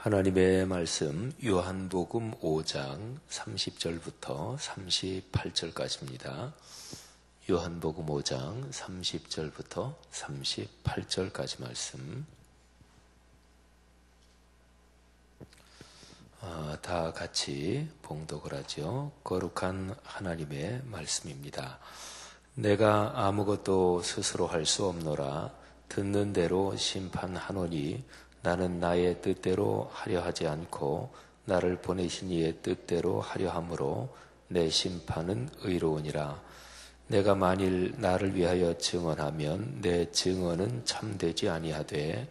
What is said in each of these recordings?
하나님의 말씀 요한복음 5장 30절부터 38절까지입니다. 요한복음 5장 30절부터 38절까지 말씀. 다 같이 봉독을 하죠. 거룩한 하나님의 말씀입니다. 내가 아무것도 스스로 할 수 없노라. 듣는 대로 심판하노니 나는 나의 뜻대로 하려 하지 않고 나를 보내신 이의 뜻대로 하려 함으로 내 심판은 의로우니라. 내가 만일 나를 위하여 증언하면 내 증언은 참되지 아니하되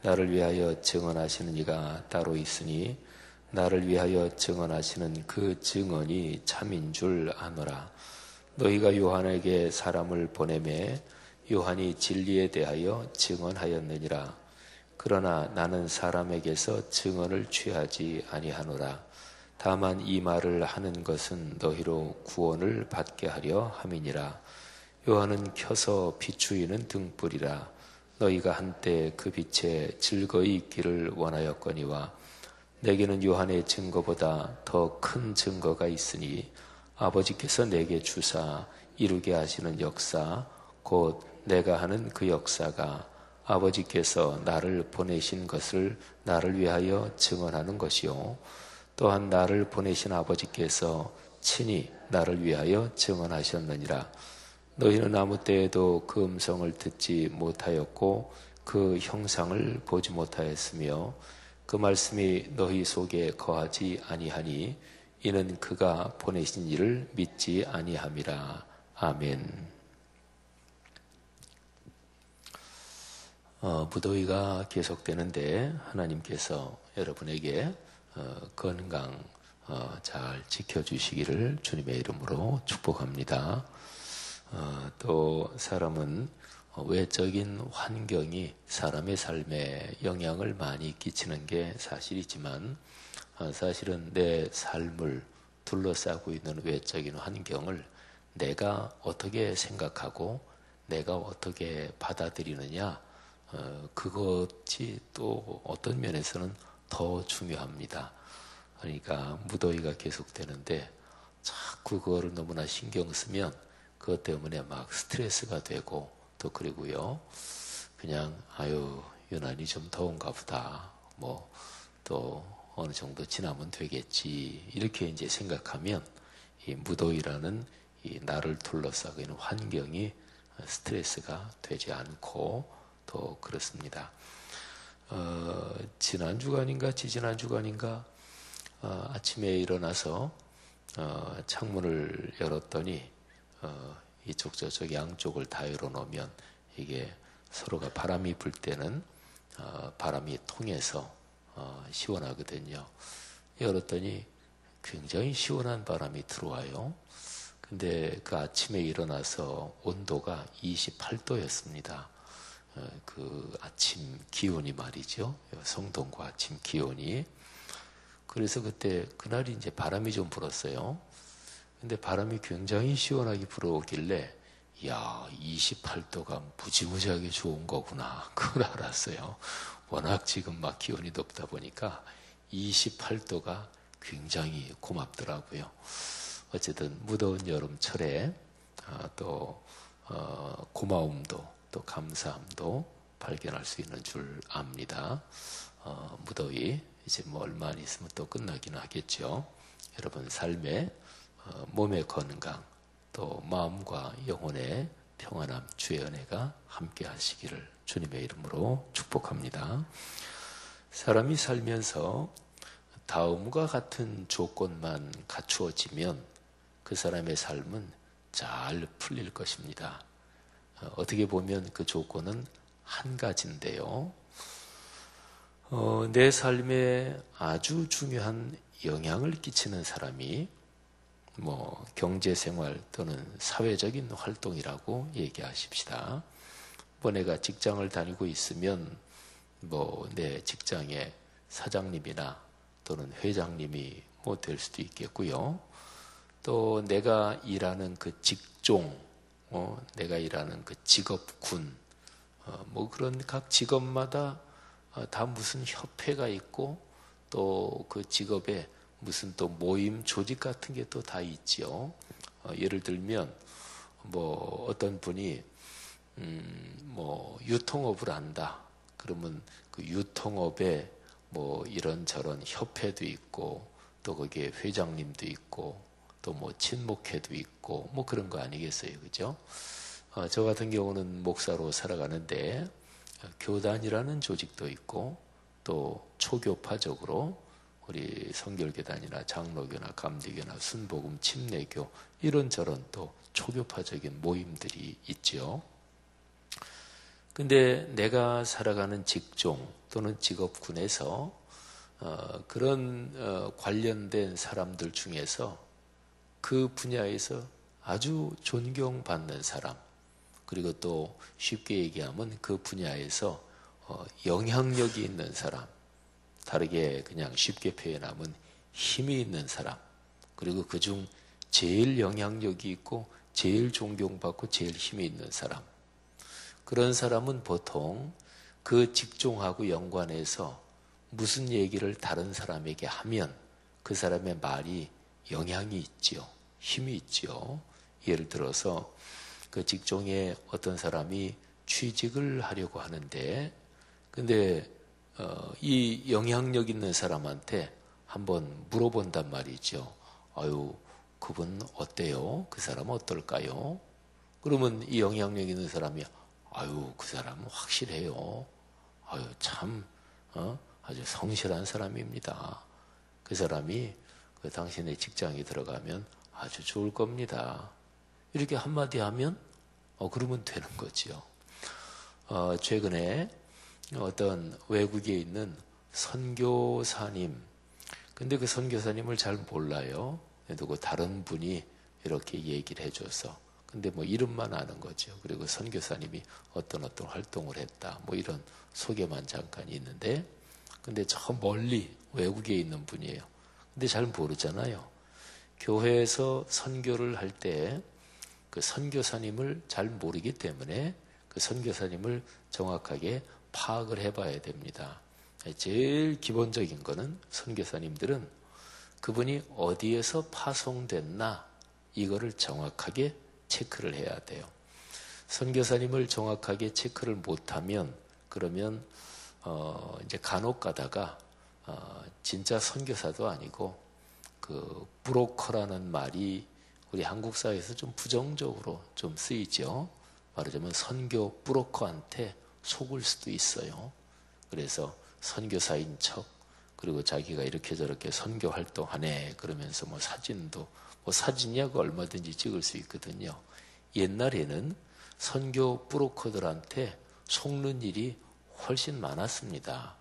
나를 위하여 증언하시는 이가 따로 있으니 나를 위하여 증언하시는 그 증언이 참인 줄 아노라. 너희가 요한에게 사람을 보내매 요한이 진리에 대하여 증언하였느니라. 그러나 나는 사람에게서 증언을 취하지 아니하노라. 다만 이 말을 하는 것은 너희로 구원을 받게 하려 함이니라. 요한은 켜서 비추이는 등불이라. 너희가 한때 그 빛에 즐거이 있기를 원하였거니와 내게는 요한의 증거보다 더 큰 증거가 있으니 아버지께서 내게 주사 이루게 하시는 역사 곧 내가 하는 그 역사가 아버지께서 나를 보내신 것을 나를 위하여 증언하는 것이요 또한 나를 보내신 아버지께서 친히 나를 위하여 증언하셨느니라. 너희는 아무 때에도 그 음성을 듣지 못하였고 그 형상을 보지 못하였으며 그 말씀이 너희 속에 거하지 아니하니 이는 그가 보내신 이를 믿지 아니함이라. 아멘. 무더위가 계속되는데 하나님께서 여러분에게 건강 잘 지켜주시기를 주님의 이름으로 축복합니다. 또 사람은 외적인 환경이 사람의 삶에 영향을 많이 끼치는 게 사실이지만 사실은 내 삶을 둘러싸고 있는 외적인 환경을 내가 어떻게 생각하고 내가 어떻게 받아들이느냐 그것이 또 어떤 면에서는 더 중요합니다. 그러니까 무더위가 계속되는데 자꾸 그거를 너무나 신경 쓰면 그것 때문에 막 스트레스가 되고 또 그리고요 그냥 유난히 좀 더운가 보다 뭐 또 어느 정도 지나면 되겠지 이렇게 이제 생각하면 이 무더위라는 이 나를 둘러싸고 있는 환경이 스트레스가 되지 않고 또 그렇습니다. 지난 주간인가 지지난 주간인가 아침에 일어나서 창문을 열었더니 이쪽 저쪽 양쪽을 다 열어놓으면 이게 서로가 바람이 불 때는 바람이 통해서 시원하거든요. 열었더니 굉장히 시원한 바람이 들어와요. 근데 그 아침에 일어나서 온도가 28도였습니다. 그 아침 기온이 말이죠. 성동구 아침 기온이. 그래서 그날이 이제 바람이 좀 불었어요. 근데 바람이 굉장히 시원하게 불어오길래, 28도가 무지무지하게 좋은 거구나. 그걸 알았어요. 워낙 지금 막 기온이 높다 보니까 28도가 굉장히 고맙더라고요. 어쨌든 무더운 여름철에 또 고마움도 또 감사함도 발견할 수 있는 줄 압니다. 무더위 이제 뭐 얼마 안 있으면 또 끝나긴 하겠죠. 여러분 삶에 몸의 건강 또 마음과 영혼의 평안함 주의 은혜가 함께 하시기를 주님의 이름으로 축복합니다. 사람이 살면서 다음과 같은 조건만 갖추어지면 그 사람의 삶은 잘 풀릴 것입니다. 어떻게 보면 그 조건은 한 가지인데요. 내 삶에 아주 중요한 영향을 끼치는 사람이 뭐 경제생활 또는 사회적인 활동이라고 얘기하십시다. 뭐 내가 직장을 다니고 있으면 뭐 내 직장의 사장님이나 또는 회장님이 뭐 될 수도 있겠고요. 또 내가 일하는 그 직종, 내가 일하는 그 직업군, 뭐 그런 각 직업마다 다 무슨 협회가 있고 또 그 직업에 무슨 또 모임 조직 같은 게 또 다 있지요. 예를 들면 뭐 어떤 분이 뭐 유통업을 한다. 그러면 그 유통업에 뭐 이런저런 협회도 있고 또 거기에 회장님도 있고 또 뭐 친목회도 있고 뭐 그런 거 아니겠어요, 그죠? 저 같은 경우는 목사로 살아가는데 교단이라는 조직도 있고 또 초교파적으로 우리 성결교단이나 장로교나 감리교나 순복음 침례교 이런저런 또 초교파적인 모임들이 있죠. 근데 내가 살아가는 직종 또는 직업군에서 그런 관련된 사람들 중에서 그 분야에서 아주 존경받는 사람, 그리고 또 쉽게 얘기하면 그 분야에서 영향력이 있는 사람, 다르게 그냥 쉽게 표현하면 힘이 있는 사람, 그리고 그중 제일 영향력이 있고 제일 존경받고 제일 힘이 있는 사람, 그런 사람은 보통 그 직종하고 연관해서 무슨 얘기를 다른 사람에게 하면 그 사람의 말이 영향이 있지요. 힘이 있지요. 예를 들어서 그 직종에 어떤 사람이 취직을 하려고 하는데 근데 이 영향력 있는 사람한테 한번 물어본단 말이죠. 아유, 그분 어때요? 그 사람은 어떨까요? 그러면 이 영향력 있는 사람이 아유, 그 사람은 확실해요. 아유, 참 아주 성실한 사람입니다. 그 사람이 그 당신의 직장에 들어가면 아주 좋을 겁니다. 이렇게 한마디 하면 그러면 되는 거지요. 최근에 어떤 외국에 있는 선교사님, 근데 그 선교사님을 잘 몰라요. 누구 다른 분이 이렇게 얘기를 해줘서, 근데 뭐 이름만 아는 거죠. 그리고 선교사님이 어떤 활동을 했다, 뭐 이런 소개만 잠깐 있는데, 근데 저 멀리 외국에 있는 분이에요. 근데 잘 모르잖아요. 교회에서 선교를 할 때 그 선교사님을 잘 모르기 때문에 그 선교사님을 정확하게 파악을 해봐야 됩니다. 제일 기본적인 거는 선교사님들은 그분이 어디에서 파송됐나 이거를 정확하게 체크를 해야 돼요. 선교사님을 정확하게 체크를 못하면 그러면 이제 간혹 가다가 진짜 선교사도 아니고 그 브로커라는 말이 우리 한국 사회에서 좀 부정적으로 좀 쓰이죠. 말하자면 선교 브로커한테 속을 수도 있어요. 그래서 선교사인 척, 그리고 자기가 이렇게 저렇게 선교 활동하네 그러면서 뭐 사진도 뭐 사진이야 그 얼마든지 찍을 수 있거든요. 옛날에는 선교 브로커들한테 속는 일이 훨씬 많았습니다.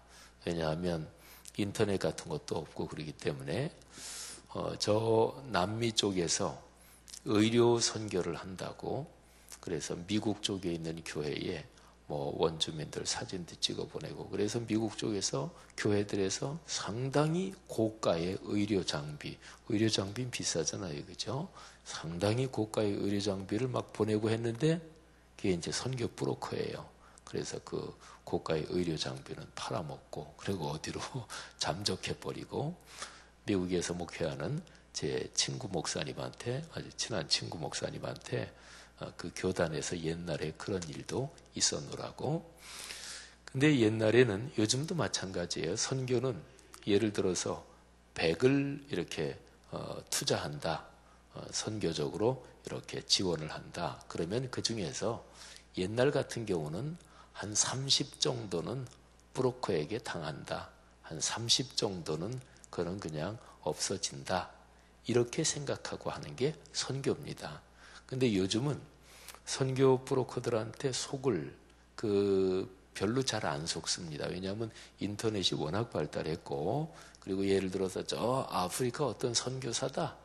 왜냐하면 인터넷 같은 것도 없고 그러기 때문에 저 남미 쪽에서 의료 선교를 한다고 그래서 미국 쪽에 있는 교회에 뭐 원주민들 사진도 찍어 보내고 그래서 미국 쪽에서 교회들에서 상당히 고가의 의료 장비는 비싸잖아요, 그죠? 상당히 고가의 의료 장비를 막 보내고 했는데 그게 이제 선교 브로커예요. 그래서 그 고가의 의료 장비는 팔아먹고 그리고 어디로 잠적해버리고 미국에서 목회하는 제 친구 목사님한테 아주 친한 친구 목사님한테 그 교단에서 옛날에 그런 일도 있었노라고. 근데 옛날에는 요즘도 마찬가지예요. 선교는 예를 들어서 100을 이렇게 투자한다. 선교적으로 이렇게 지원을 한다. 그러면 그 중에서 옛날 같은 경우는 한 30 정도는 브로커에게 당한다. 한 30 정도는 그는 그냥 없어진다. 이렇게 생각하고 하는 게 선교입니다. 근데 요즘은 선교 브로커들한테 속을 별로 잘 안 속습니다. 왜냐하면 인터넷이 워낙 발달했고 그리고 예를 들어서 저 아프리카 어떤 선교사다.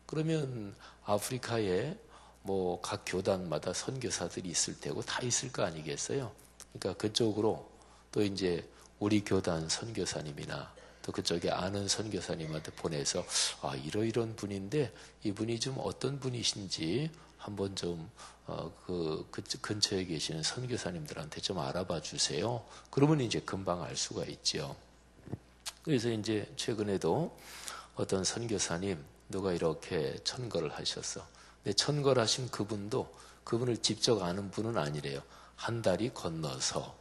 그러면 아프리카에 뭐 각 교단마다 선교사들이 있을 테고 다 있을 거 아니겠어요? 그러니까 그쪽으로 또 이제 우리 교단 선교사님이나 또 그쪽에 아는 선교사님한테 보내서 이러이런 분인데 이분이 좀 어떤 분이신지 한번 좀 그 근처에 계시는 선교사님들한테 좀 알아봐 주세요. 그러면 이제 금방 알 수가 있죠. 그래서 이제 최근에도 어떤 선교사님 누가 이렇게 천거를 하셨어. 근데 천거를 하신 그분을 직접 아는 분은 아니래요. 한 다리 건너서.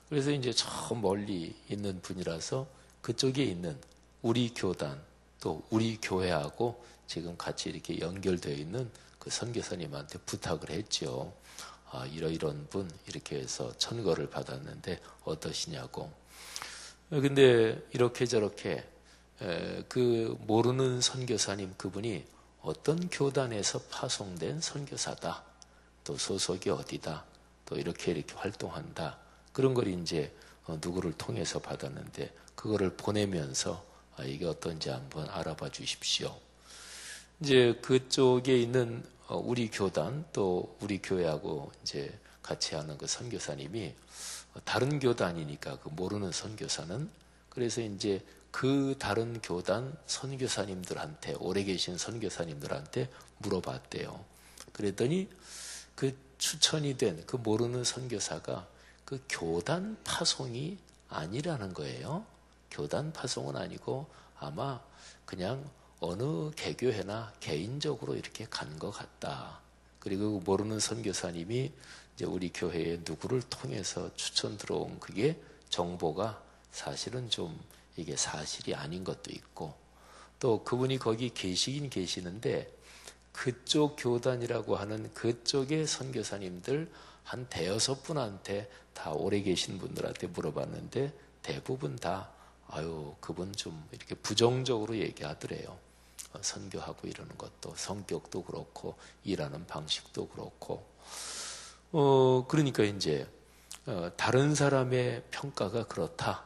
그래서 이제 저 멀리 있는 분이라서 그쪽에 있는 우리 교단 또 우리 교회하고 지금 같이 이렇게 연결되어 있는 그 선교사님한테 부탁을 했죠. 이런 분 이렇게 해서 천거를 받았는데 어떠시냐고. 근데 이렇게 저렇게 그 모르는 선교사님 그분이 어떤 교단에서 파송된 선교사다. 또 소속이 어디다. 또 이렇게 활동한다. 그런 걸 이제 누구를 통해서 받았는데 그거를 보내면서 이게 어떤지 한번 알아봐 주십시오. 이제 그쪽에 있는 우리 교단 또 우리 교회하고 이제 같이 하는 그 선교사님이 다른 교단이니까 그 모르는 선교사는 그래서 이제 그 다른 교단 선교사님들한테 오래 계신 선교사님들한테 물어봤대요. 그랬더니 그 추천이 된 그 모르는 선교사가 그 교단 파송이 아니라는 거예요. 교단 파송은 아니고 아마 그냥 어느 개교회나 개인적으로 이렇게 간 것 같다. 그리고 모르는 선교사님이 이제 우리 교회에 누구를 통해서 추천 들어온 그게 정보가 사실은 좀 이게 사실이 아닌 것도 있고 또 그분이 거기 계시긴 계시는데 그쪽 교단이라고 하는 그쪽의 선교사님들 한 대여섯 분한테 다 오래 계신 분들한테 물어봤는데 대부분 다 그분 좀 이렇게 부정적으로 얘기하더래요. 선교하고 이러는 것도 성격도 그렇고 일하는 방식도 그렇고 그러니까 이제 다른 사람의 평가가 그렇다.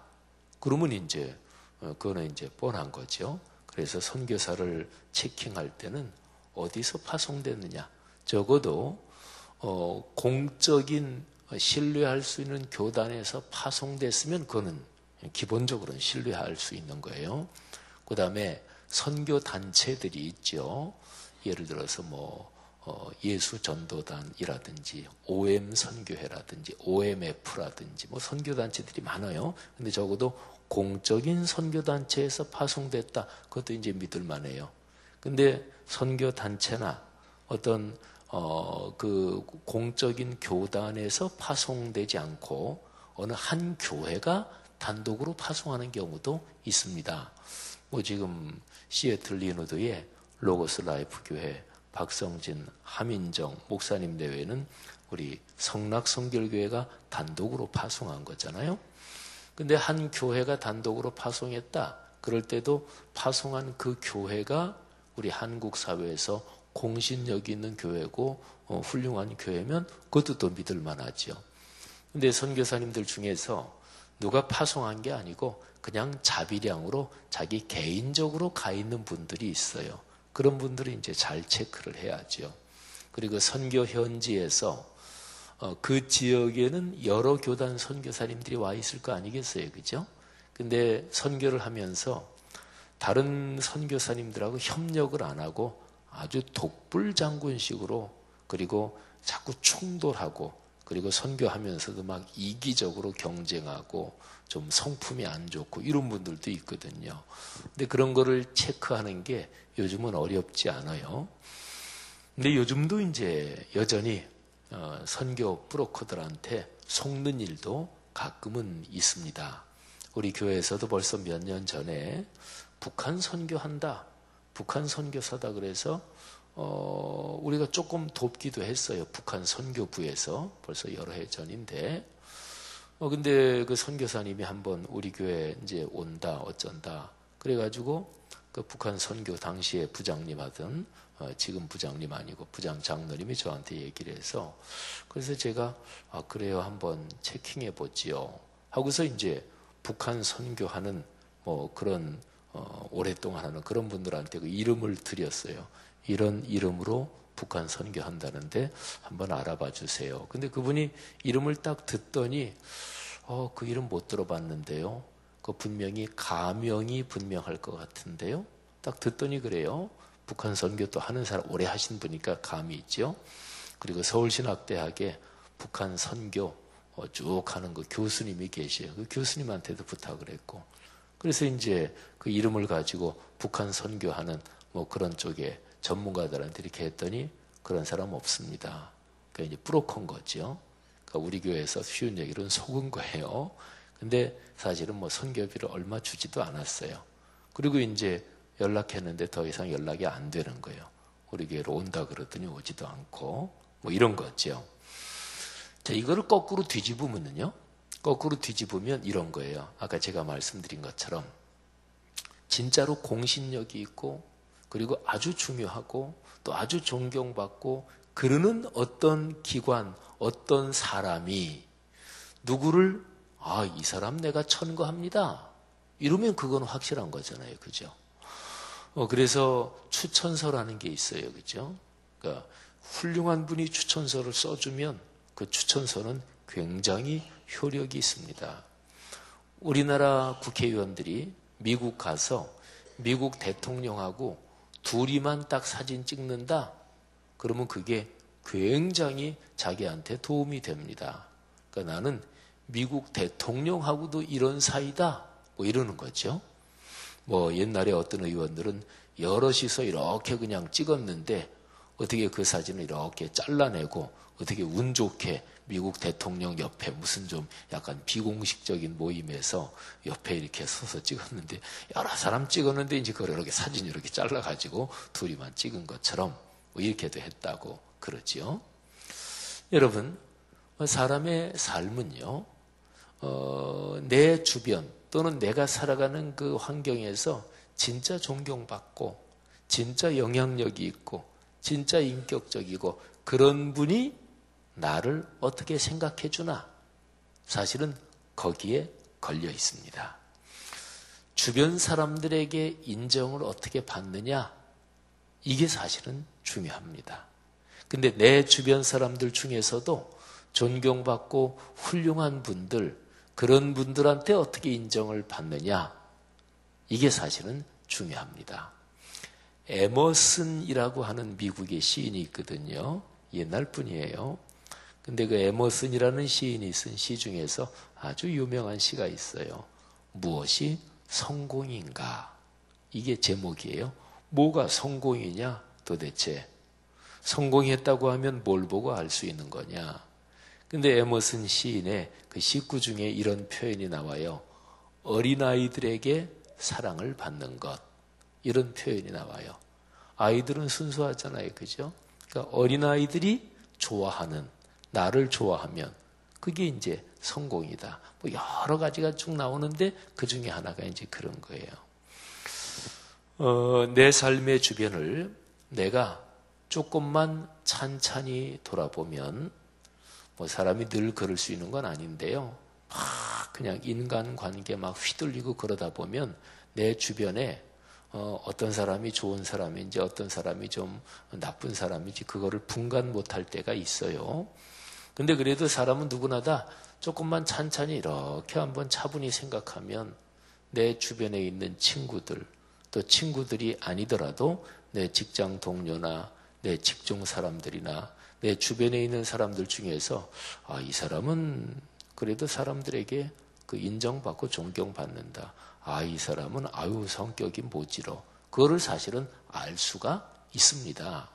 그러면 이제 그거는 이제 뻔한 거죠. 그래서 선교사를 체킹할 때는 어디서 파송됐느냐. 적어도 공적인 신뢰할 수 있는 교단에서 파송됐으면 그거는 기본적으로는 신뢰할 수 있는 거예요. 그 다음에 선교 단체들이 있죠. 예를 들어서 예수전도단이라든지 OM 선교회라든지 OMF라든지 선교 단체들이 많아요. 근데 적어도 공적인 선교 단체에서 파송됐다. 그것도 이제 믿을 만해요. 근데 선교 단체나 어떤 그 공적인 교단에서 파송되지 않고 어느 한 교회가 단독으로 파송하는 경우도 있습니다. 지금 시애틀 리누드의 로고스 라이프 교회 박성진, 하민정 목사님 내외는 우리 성락성결교회가 단독으로 파송한 거잖아요. 근데 한 교회가 단독으로 파송했다. 그럴 때도 파송한 그 교회가 우리 한국 사회에서 공신력 있는 교회고 훌륭한 교회면 그것도 또 믿을 만하죠. 근데 선교사님들 중에서 누가 파송한 게 아니고 그냥 자비량으로 자기 개인적으로 가 있는 분들이 있어요. 그런 분들은 이제 잘 체크를 해야죠. 그리고 선교 현지에서 그 지역에는 여러 교단 선교사님들이 와 있을 거 아니겠어요, 그죠? 근데 선교를 하면서 다른 선교사님들하고 협력을 안 하고 아주 독불장군식으로 그리고 자꾸 충돌하고 그리고 선교하면서도 막 이기적으로 경쟁하고 좀 성품이 안 좋고 이런 분들도 있거든요. 근데 그런 거를 체크하는 게 요즘은 어렵지 않아요. 근데 요즘도 이제 여전히 선교 브로커들한테 속는 일도 가끔은 있습니다. 우리 교회에서도 벌써 몇 년 전에 북한 선교한다. 북한 선교사다 그래서 우리가 조금 돕기도 했어요. 북한 선교부에서 벌써 여러 해 전인데 근데 그 선교사님이 한번 우리 교회 이제 온다 어쩐다 그래가지고 그 북한 선교 당시에 부장님 하던 지금 부장님 아니고 부장 장로님이 저한테 얘기를 해서 그래서 제가 그래요 한번 체킹해 보지요 하고서 이제 북한 선교하는 그런 오랫동안 하는 그런 분들한테 그 이름을 드렸어요. 이런 이름으로 북한 선교한다는데 한번 알아봐 주세요. 근데 그분이 이름을 딱 듣더니 그 이름 못 들어봤는데요. 그 분명히 가명이 분명할 것 같은데요. 딱 듣더니 그래요. 북한 선교 또 하는 사람 오래 하신 분이니까 감이 있죠. 그리고 서울신학대학에 북한 선교 쭉 하는 그 교수님이 계셔요. 그 교수님한테도 부탁을 했고 그래서 이제 그 이름을 가지고 북한 선교하는 뭐 그런 쪽에 전문가들한테 이렇게 했더니 그런 사람 없습니다. 그러니까 이제 부족한 거죠. 그러니까 우리 교회에서 쉬운 얘기로는 속은 거예요. 근데 사실은 뭐 선교비를 얼마 주지도 않았어요. 그리고 이제 연락했는데 더 이상 연락이 안 되는 거예요. 우리 교회로 온다 그러더니 오지도 않고 뭐 이런 거죠. 자, 이거를 거꾸로 뒤집으면요. 거꾸로 뒤집으면 이런 거예요. 아까 제가 말씀드린 것처럼 진짜로 공신력이 있고 그리고 아주 중요하고 또 아주 존경받고 그러는 어떤 기관, 어떤 사람이 누구를 이 사람 내가 천거합니다. 이러면 그건 확실한 거잖아요. 그죠? 그래서 추천서라는 게 있어요. 그죠? 그러니까 훌륭한 분이 추천서를 써주면 그 추천서는 굉장히 효력이 있습니다. 우리나라 국회의원들이 미국 가서 미국 대통령하고 둘이만 딱 사진 찍는다? 그러면 그게 굉장히 자기한테 도움이 됩니다. 그러니까 나는 미국 대통령하고도 이런 사이다? 뭐 이러는 거죠. 뭐 옛날에 어떤 의원들은 여럿이서 이렇게 그냥 찍었는데 어떻게 그 사진을 이렇게 잘라내고 어떻게 운 좋게 미국 대통령 옆에 무슨 좀 약간 비공식적인 모임에서 옆에 이렇게 서서 찍었는데 여러 사람 찍었는데 이제 그걸 이렇게 사진 이렇게 잘라가지고 둘이만 찍은 것처럼 뭐 이렇게도 했다고 그러지요. 여러분, 사람의 삶은요, 내 주변 또는 내가 살아가는 그 환경에서 진짜 존경받고 진짜 영향력이 있고 진짜 인격적이고 그런 분이 나를 어떻게 생각해 주나 사실은 거기에 걸려 있습니다. 주변 사람들에게 인정을 어떻게 받느냐 이게 사실은 중요합니다. 근데 내 주변 사람들 중에서도 존경받고 훌륭한 분들 그런 분들한테 어떻게 인정을 받느냐 이게 사실은 중요합니다. 에머슨이라고 하는 미국의 시인이 있거든요. 옛날 분이에요. 근데 그 에머슨이라는 시인이 쓴 시 중에서 아주 유명한 시가 있어요. 무엇이 성공인가? 이게 제목이에요. 뭐가 성공이냐? 도대체 성공했다고 하면 뭘 보고 알 수 있는 거냐? 근데 에머슨 시인의 그 시구 중에 이런 표현이 나와요. 어린아이들에게 사랑을 받는 것. 이런 표현이 나와요. 아이들은 순수하잖아요. 그죠? 그러니까 어린아이들이 좋아하는, 나를 좋아하면 그게 이제 성공이다. 뭐 여러 가지가 쭉 나오는데 그 중에 하나가 이제 그런 거예요. 내 삶의 주변을 내가 조금만 찬찬히 돌아보면 뭐 사람이 늘 그럴 수 있는 건 아닌데요. 막 그냥 인간관계 막 휘둘리고 그러다 보면 내 주변에 어떤 사람이 좋은 사람인지 어떤 사람이 좀 나쁜 사람인지 그거를 분간 못할 때가 있어요. 근데 그래도 사람은 누구나 다 조금만 찬찬히 이렇게 한번 차분히 생각하면 내 주변에 있는 친구들 또 친구들이 아니더라도 내 직장 동료나 내 직종 사람들이나 내 주변에 있는 사람들 중에서 이 사람은 그래도 사람들에게 그 인정받고 존경받는다. 이 사람은 성격이 모지러. 그거를 사실은 알 수가 있습니다.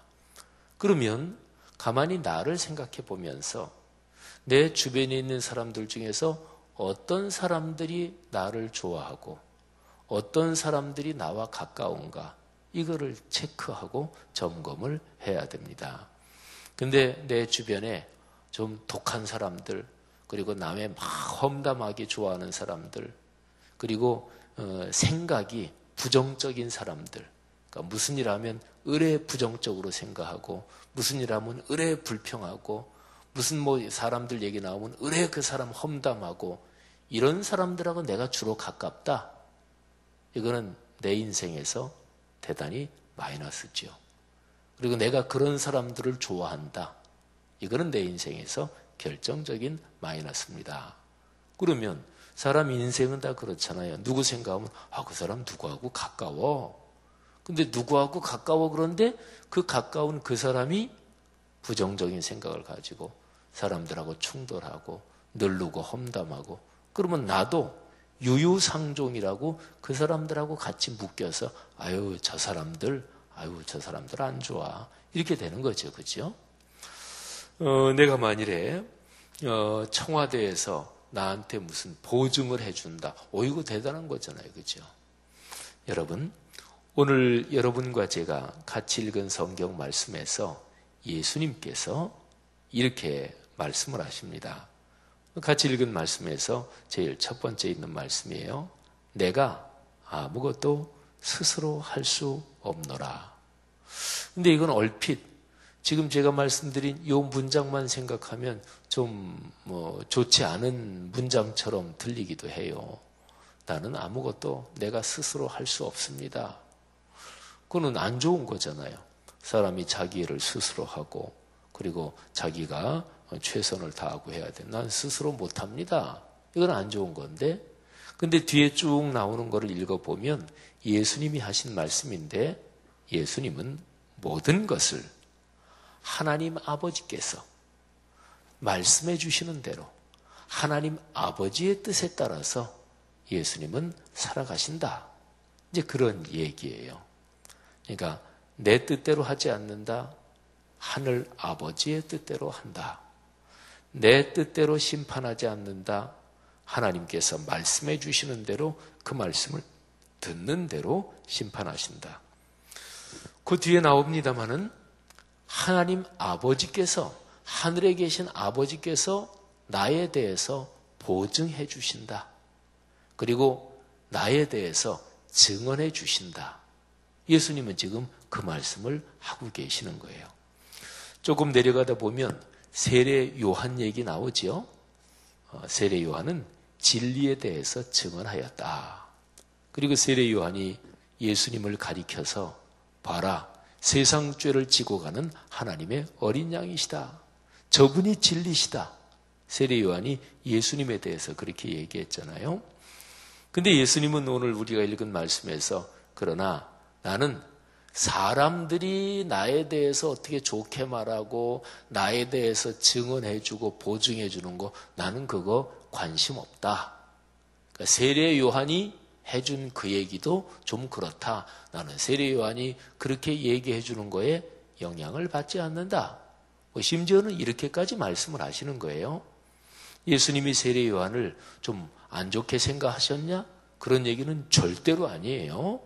그러면 가만히 나를 생각해 보면서 내 주변에 있는 사람들 중에서 어떤 사람들이 나를 좋아하고 어떤 사람들이 나와 가까운가 이거를 체크하고 점검을 해야 됩니다. 근데 내 주변에 좀 독한 사람들 그리고 남의 막 험담하게 좋아하는 사람들 그리고 생각이 부정적인 사람들 그러니까 무슨 일 하면 의뢰 부정적으로 생각하고 무슨 일 하면 의뢰 불평하고 무슨 뭐 사람들 얘기 나오면 의뢰 그 사람 험담하고 이런 사람들하고 내가 주로 가깝다. 이거는 내 인생에서 대단히 마이너스죠. 그리고 내가 그런 사람들을 좋아한다. 이거는 내 인생에서 결정적인 마이너스입니다. 그러면 사람 인생은 다 그렇잖아요. 누구 생각하면 그 사람 누구하고 가까워. 근데 누구하고 가까워 그런데 그 가까운 그 사람이 부정적인 생각을 가지고 사람들하고 충돌하고 늘르고 험담하고 그러면 나도 유유상종이라고 그 사람들하고 같이 묶여서 저 사람들 안 좋아. 이렇게 되는 거죠. 그죠? 내가 만일에 청와대에서 나한테 무슨 보증을 해준다. 이거 대단한 거잖아요. 그죠? 여러분, 오늘 여러분과 제가 같이 읽은 성경 말씀에서 예수님께서 이렇게 말씀을 하십니다. 같이 읽은 말씀에서 제일 첫 번째 있는 말씀이에요. 내가 아무것도 스스로 할 수 없노라. 근데 이건 얼핏 지금 제가 말씀드린 이 문장만 생각하면 좀 좋지 않은 문장처럼 들리기도 해요. 나는 아무것도 내가 스스로 할 수 없습니다. 그거는 안 좋은 거잖아요. 사람이 자기 일을 스스로 하고 그리고 자기가 최선을 다하고 해야 돼. 난 스스로 못합니다. 이건 안 좋은 건데, 근데 뒤에 쭉 나오는 거를 읽어보면 예수님이 하신 말씀인데, 예수님은 모든 것을 하나님 아버지께서 말씀해 주시는 대로 하나님 아버지의 뜻에 따라서 예수님은 살아가신다. 이제 그런 얘기예요. 그러니까 내 뜻대로 하지 않는다. 하늘 아버지의 뜻대로 한다. 내 뜻대로 심판하지 않는다. 하나님께서 말씀해 주시는 대로 그 말씀을 듣는 대로 심판하신다. 그 뒤에 나옵니다마는 하나님 아버지께서, 하늘에 계신 아버지께서 나에 대해서 보증해 주신다. 그리고 나에 대해서 증언해 주신다. 예수님은 지금 그 말씀을 하고 계시는 거예요. 조금 내려가다 보면 세례 요한 얘기 나오죠. 세례 요한은 진리에 대해서 증언하였다. 그리고 세례 요한이 예수님을 가리켜서 봐라, 세상 죄를 지고 가는 하나님의 어린 양이시다. 저분이 진리시다. 세례 요한이 예수님에 대해서 그렇게 얘기했잖아요. 근데 예수님은 오늘 우리가 읽은 말씀에서 그러나 나는 사람들이 나에 대해서 어떻게 좋게 말하고 나에 대해서 증언해주고 보증해주는 거 나는 그거 관심 없다. 그러니까 세례 요한이 해준 그 얘기도 좀 그렇다. 나는 세례 요한이 그렇게 얘기해주는 거에 영향을 받지 않는다. 심지어는 이렇게까지 말씀을 하시는 거예요. 예수님이 세례 요한을 좀 안 좋게 생각하셨냐? 그런 얘기는 절대로 아니에요.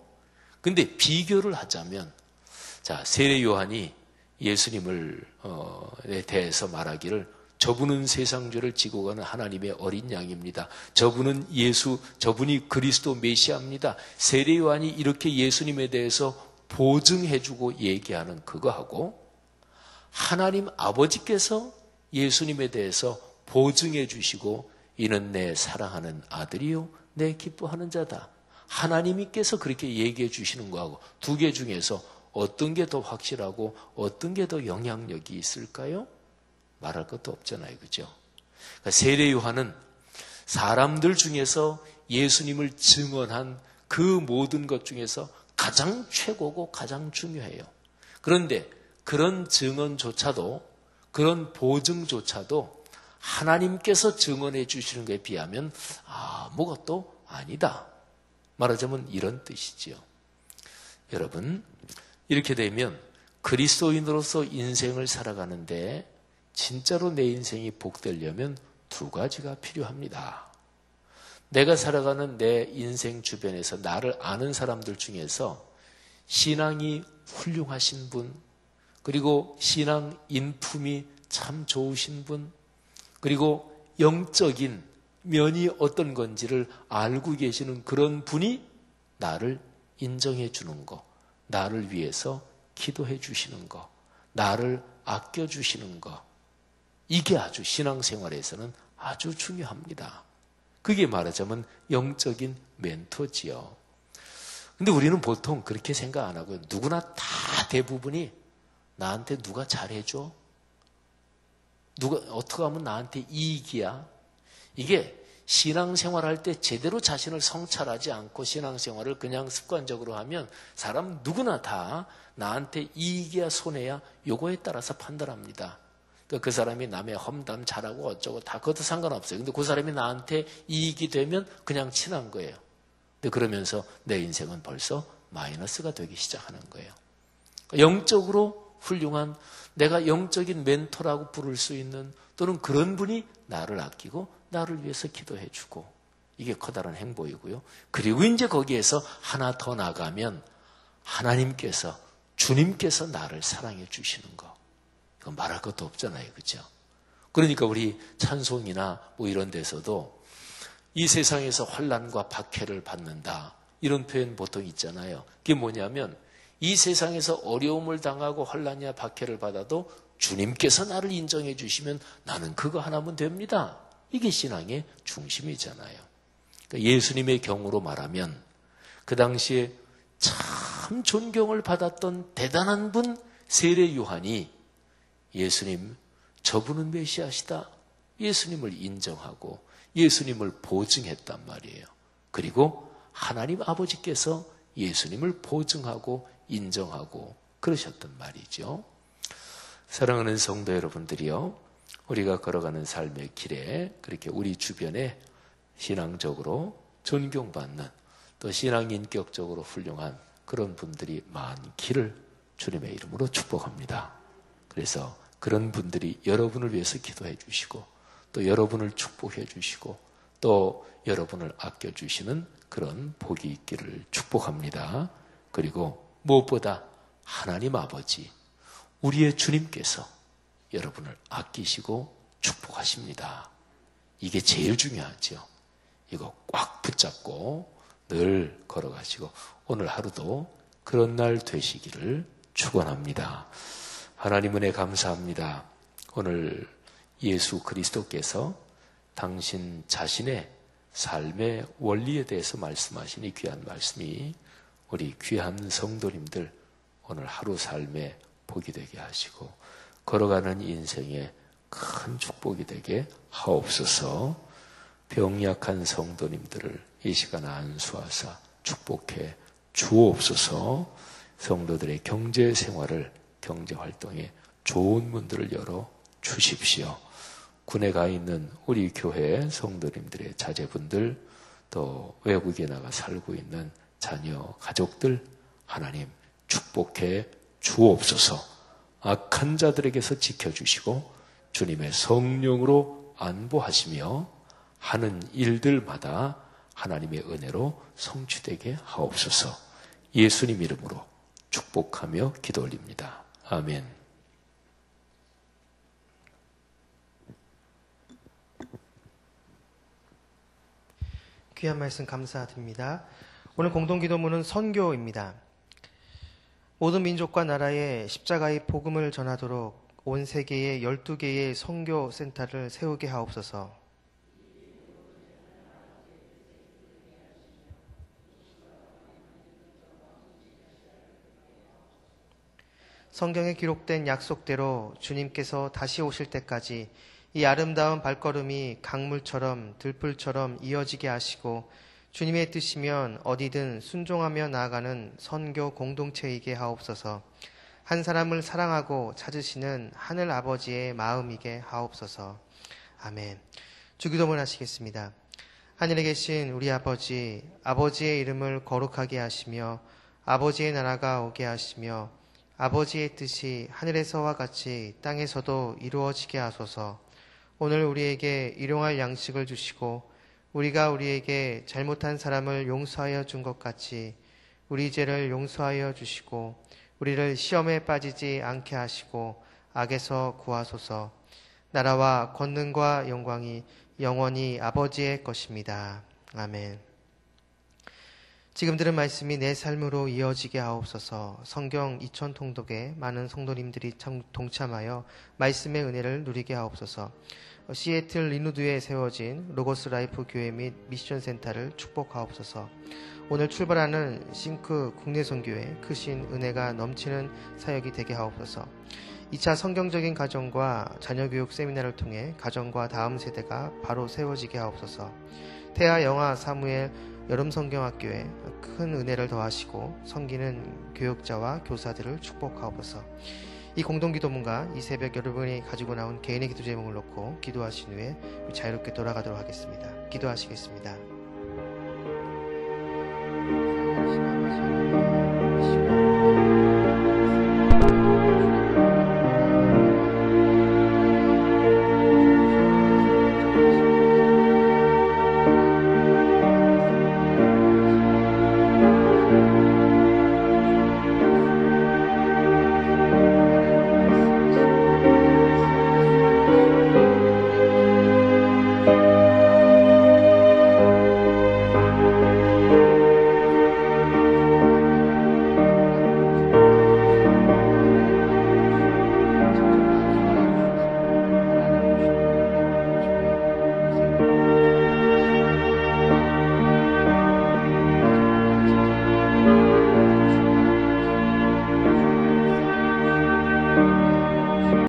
근데 비교를 하자면, 자, 세례 요한이 예수님을 대해서 말하기를 저분은 세상 죄를 지고 가는 하나님의 어린 양입니다. 저분은 저분이 그리스도 메시아입니다. 세례 요한이 이렇게 예수님에 대해서 보증해주고 얘기하는 그거하고 하나님 아버지께서 예수님에 대해서 보증해 주시고 이는 내 사랑하는 아들이요 내 기뻐하는 자다. 하나님께서 그렇게 얘기해 주시는 거하고 두 개 중에서 어떤 게 더 확실하고 어떤 게 더 영향력이 있을까요? 말할 것도 없잖아요. 그죠? 그러니까 세례 요한은 사람들 중에서 예수님을 증언한 그 모든 것 중에서 가장 최고고 가장 중요해요. 그런데 그런 증언조차도, 그런 보증조차도 하나님께서 증언해 주시는 것에 비하면 아무것도 아니다. 말하자면 이런 뜻이지요. 여러분, 이렇게 되면 그리스도인으로서 인생을 살아가는데 진짜로 내 인생이 복되려면 두 가지가 필요합니다. 내가 살아가는 내 인생 주변에서 나를 아는 사람들 중에서 신앙이 훌륭하신 분, 그리고 신앙 인품이 참 좋으신 분, 그리고 영적인 면이 어떤 건지를 알고 계시는 그런 분이 나를 인정해 주는 거, 나를 위해서 기도해 주시는 거, 나를 아껴 주시는 거, 이게 아주 신앙생활에서는 아주 중요합니다. 그게 말하자면 영적인 멘토지요. 근데 우리는 보통 그렇게 생각 안 하고 누구나 다 대부분이 나한테 누가 잘해줘? 누가 어떻게 하면 나한테 이익이야? 이게 신앙생활할 때 제대로 자신을 성찰하지 않고 신앙생활을 그냥 습관적으로 하면 사람 누구나 다 나한테 이익이야 손해야 요거에 따라서 판단합니다. 그 사람이 남의 험담 잘하고 어쩌고 다 그것도 상관없어요. 근데 그 사람이 나한테 이익이 되면 그냥 친한 거예요. 근데 그러면서 내 인생은 벌써 마이너스가 되기 시작하는 거예요. 영적으로 훌륭한, 내가 영적인 멘토라고 부를 수 있는, 또는 그런 분이 나를 아끼고 나를 위해서 기도해 주고, 이게 커다란 행복이고요. 그리고 이제 거기에서 하나 더 나가면 하나님께서, 주님께서 나를 사랑해 주시는 거. 이거 말할 것도 없잖아요. 그죠? 그러니까 우리 찬송이나 뭐 이런 데서도 이 세상에서 환난과 박해를 받는다, 이런 표현 보통 있잖아요. 그게 뭐냐면 이 세상에서 어려움을 당하고 환난이나 박해를 받아도 주님께서 나를 인정해 주시면 나는 그거 하나면 됩니다. 이게 신앙의 중심이잖아요. 그러니까 예수님의 경우로 말하면 그 당시에 참 존경을 받았던 대단한 분 세례 요한이 예수님, 저분은 메시아시다, 예수님을 인정하고 예수님을 보증했단 말이에요. 그리고 하나님 아버지께서 예수님을 보증하고 인정하고 그러셨단 말이죠. 사랑하는 성도 여러분들이요, 우리가 걸어가는 삶의 길에 그렇게 우리 주변에 신앙적으로 존경받는, 또 신앙 인격적으로 훌륭한 그런 분들이 많기를 주님의 이름으로 축복합니다. 그래서 그런 분들이 여러분을 위해서 기도해 주시고, 또 여러분을 축복해 주시고, 또 여러분을 아껴주시는 그런 복이 있기를 축복합니다. 그리고 무엇보다 하나님 아버지, 우리의 주님께서 여러분을 아끼시고 축복하십니다. 이게 제일 중요하죠. 이거 꽉 붙잡고 늘 걸어가시고 오늘 하루도 그런 날 되시기를 축원합니다. 하나님 은혜 감사합니다. 오늘 예수 그리스도께서 당신 자신의 삶의 원리에 대해서 말씀하신 이 귀한 말씀이 우리 귀한 성도님들 오늘 하루 삶에 복이 되게 하시고 걸어가는 인생에 큰 축복이 되게 하옵소서. 병약한 성도님들을 이 시간 안수하사 축복해 주옵소서. 성도들의 경제 생활을, 경제 활동에 좋은 문들을 열어 주십시오. 군에 가 있는 우리 교회 성도님들의 자제분들, 또 외국에 나가 살고 있는 자녀, 가족들 하나님 축복해 주옵소서. 악한 자들에게서 지켜주시고 주님의 성령으로 안보하시며 하는 일들마다 하나님의 은혜로 성취되게 하옵소서. 예수님 이름으로 축복하며 기도 올립니다. 아멘. 귀한 말씀 감사드립니다. 오늘 공동기도문은 선교입니다. 모든 민족과 나라에 십자가의 복음을 전하도록 온 세계에 12개의 선교센터를 세우게 하옵소서. 성경에 기록된 약속대로 주님께서 다시 오실 때까지 이 아름다운 발걸음이 강물처럼 들풀처럼 이어지게 하시고 주님의 뜻이면 어디든 순종하며 나아가는 선교 공동체이게 하옵소서. 한 사람을 사랑하고 찾으시는 하늘 아버지의 마음이게 하옵소서. 아멘. 주기도문 하시겠습니다. 하늘에 계신 우리 아버지, 아버지의 이름을 거룩하게 하시며 아버지의 나라가 오게 하시며 아버지의 뜻이 하늘에서와 같이 땅에서도 이루어지게 하소서. 오늘 우리에게 일용할 양식을 주시고 우리가 우리에게 잘못한 사람을 용서하여 준 것 같이 우리 죄를 용서하여 주시고 우리를 시험에 빠지지 않게 하시고 악에서 구하소서. 나라와 권능과 영광이 영원히 아버지의 것입니다. 아멘. 지금 들은 말씀이 내 삶으로 이어지게 하옵소서. 성경 2000 통독에 많은 성도님들이 동참하여 말씀의 은혜를 누리게 하옵소서. 시애틀 리누드에 세워진 로고스 라이프 교회 및 미션 센터를 축복하옵소서. 오늘 출발하는 싱크 국내 선교회 크신 은혜가 넘치는 사역이 되게 하옵소서. 2차 성경적인 가정과 자녀교육 세미나를 통해 가정과 다음 세대가 바로 세워지게 하옵소서. 태아 영아 사무엘 여름성경학교에 큰 은혜를 더하시고 섬기는 교육자와 교사들을 축복하옵소서. 이 공동기도문과 이 새벽 여러분이 가지고 나온 개인의 기도 제목을 놓고 기도하신 후에 자유롭게 돌아가도록 하겠습니다. 기도하시겠습니다.